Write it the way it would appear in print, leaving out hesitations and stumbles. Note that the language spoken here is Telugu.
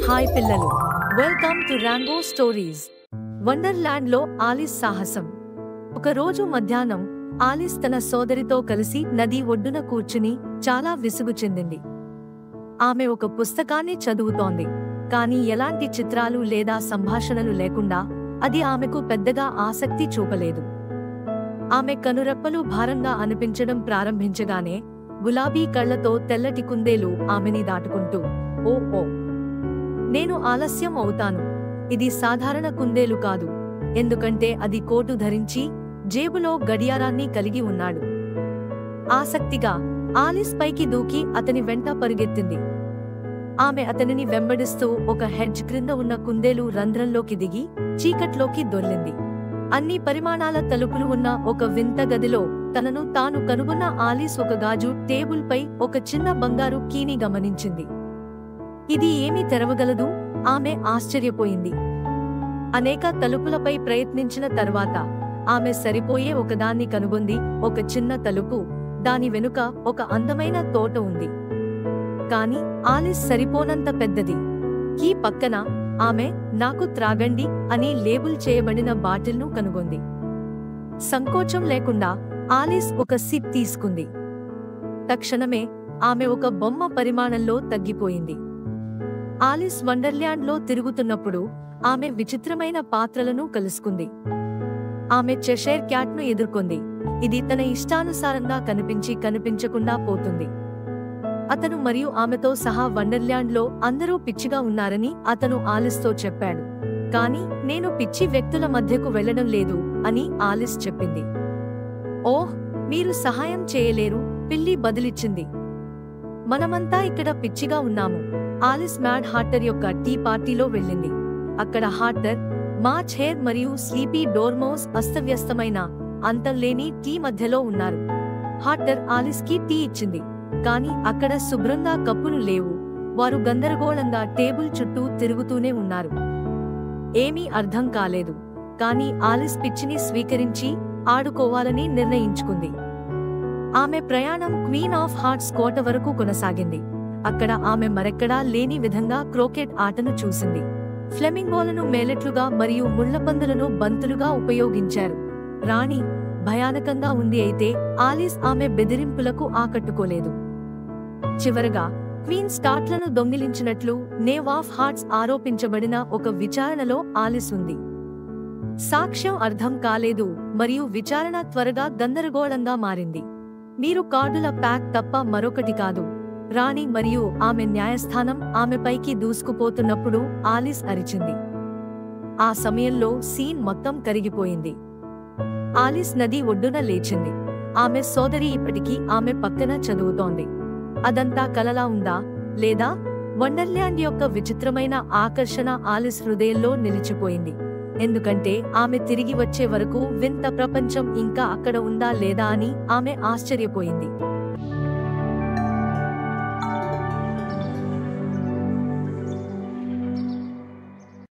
హాయ్ పిల్లలు, వెల్కమ్ టు రాంబో స్టోరీస్. వండర్లాండ్లో ఆలిస్ సాహసం. ఒకరోజు మధ్యాహ్నం ఆలిస్ తన సోదరితో కలిసి నది ఒడ్డున కూర్చుని చాలా విసుగు చెందింది. ఆమె ఒక పుస్తకాన్ని చదువుతోంది, కానీ ఎలాంటి చిత్రాలు లేదా సంభాషణలు లేకుండా అది ఆమెకు పెద్దగా ఆసక్తి చూపలేదు. ఆమె కనురెప్పలు భారంగా అనిపించడం ప్రారంభించగానే గులాబీ కళ్లతో తెల్లటి కుందేలు ఆమెని దాటుకుంటూ, ఓ ఓ నేను ఆలస్యం అవుతాను. ఇది సాధారణ కుందేలు కాదు, ఎందుకంటే అది కోటు ధరించి జేబులో గడియారాన్ని కలిగి ఉన్నాడు. ఆసక్తిగా ఆలిస్ పైకి దూకి అతని వెంట పరుగెత్తింది. ఆమె అతనిని వెంబడిస్తూ ఒక హెడ్జ్ క్రింద ఉన్న కుందేలు రంధ్రంలోకి దిగి చీకట్లోకి దొర్లింది. అన్ని పరిమాణాల తలుపులు ఉన్న ఒక వింత గదిలో తనను తాను కనుగొన్న ఆలిస్ ఒక గాజు టేబుల్పై ఒక చిన్న బంగారు కీని గమనించింది. ఇది ఏమీ తెరవగలదు? ఆమె ఆశ్చర్యపోయింది. అనేక తలుపులపై ప్రయత్నించిన తర్వాత ఆమె సరిపోయే ఒకదాన్ని కనుగొంది. ఒక చిన్న తలుపు, దాని వెనుక ఒక అందమైన తోట ఉంది. కాని ఆలిస్ సరిపోనంత పెద్దది. కీ పక్కన ఆమె నాకు త్రాగండి అని లేబుల్ చేయబడిన బాటిల్ను కనుగొంది. సంకోచం లేకుండా ఆలిస్ ఒక సిప్ తీసుకుంది. తక్షణమే ఆమె ఒక బొమ్మ పరిమాణంలో తగ్గిపోయింది. ఆలిస్ వండర్ల్యాండ్లో తిరుగుతున్నప్పుడు ఆమె విచిత్రమైన పాత్రలను కలుసుకుంది. ఆమె చెషైర్ క్యాట్ను ఎదుర్కొంది. ఇది తన ఇష్టానుసారంగా కనిపించకుండా పోతుంది. అతను మరియు ఆమెతో సహా వండర్ల్యాండ్లో అందరూ పిచ్చిగా ఉన్నారని అతను ఆలిస్తో చెప్పాడు. కాని నేను పిచ్చి వ్యక్తుల మధ్యకు వెళ్లడం లేదు అని ఆలిస్ చెప్పింది. ఓహ్, మీరు సహాయం చేయలేరు, పిల్లి బదిలిచ్చింది. మనమంతా ఇక్కడ పిచ్చిగా ఉన్నాము. ఆలిస్ మ్యాడ్ హాటర్ యొక్క టీ పార్టీలో వెళ్ళింది. అక్కడ హాటర్, మార్చ్ హెయిర్ మరియు స్లీపీ డోర్మౌస్ అస్తవ్యస్తమైన అంతంలేని టీ మధ్యలో ఉన్నారు. హాటర్ ఆలిస్ కి టీ ఇచ్చింది, కాని అక్కడ శుభ్రంగా కప్పులు లేవు. వారు గందరగోళంగా టేబుల్ చుట్టూ తిరుగుతూనే ఉన్నారు. ఏమీ అర్థం కాలేదు, కాని ఆలిస్ పిచ్చిని స్వీకరించి ఆడుకోవాలని నిర్ణయించుకుంది. ఆమె ప్రయాణం క్వీన్ ఆఫ్ హార్ట్స్ కోట వరకు కొనసాగింది. అక్కడ ఆమె మరెక్కడా లేని విధంగా క్రోకెట్ ఆటను చూసింది. ఫ్లెమింగోలను మేలెట్లుగా మరియు ముళ్లపందులను బంతులుగా ఉపయోగించారు. రాణి భయానకంగా ఉంది, అయితే ఆలిస్ ఆమె బెదిరింపులకు ఆకట్టుకోలేదు. చివరగా క్వీన్ స్టార్ట్లను దొంగిలించినట్లు నేవ్ ఆఫ్ హార్ట్స్ ఆరోపించబడిన ఒక విచారణలో ఆలిస్ ఉంది. సాక్ష్యం అర్థం కాలేదు మరియు విచారణ త్వరగా గందరగోళంగా మారింది. మీరు కార్డుల ప్యాక్ తప్ప మరొకటి కాదు. రాణి మరియు ఆమె న్యాయస్థానం ఆమెపైకి దూసుకుపోతున్నప్పుడు ఆలిస్ అరిచింది. ఆ సమయంలో సీన్ మొత్తం కరిగిపోయింది. ఆలిస్ నది ఒడ్డున లేచింది. ఆమె సోదరి ఇప్పటికీ ఆమె పక్కన చదువుతోంది. అదంతా కలలా ఉందా, లేదా వండర్ల్యాండ్ యొక్క విచిత్రమైన ఆకర్షణ ఆలిస్ హృదయంలో నిలిచిపోయింది. ఎందుకంటే ఆమె తిరిగి వచ్చే వరకు వింత ప్రపంచం ఇంకా అక్కడ ఉందా లేదా అని ఆమె ఆశ్చర్యపోయింది.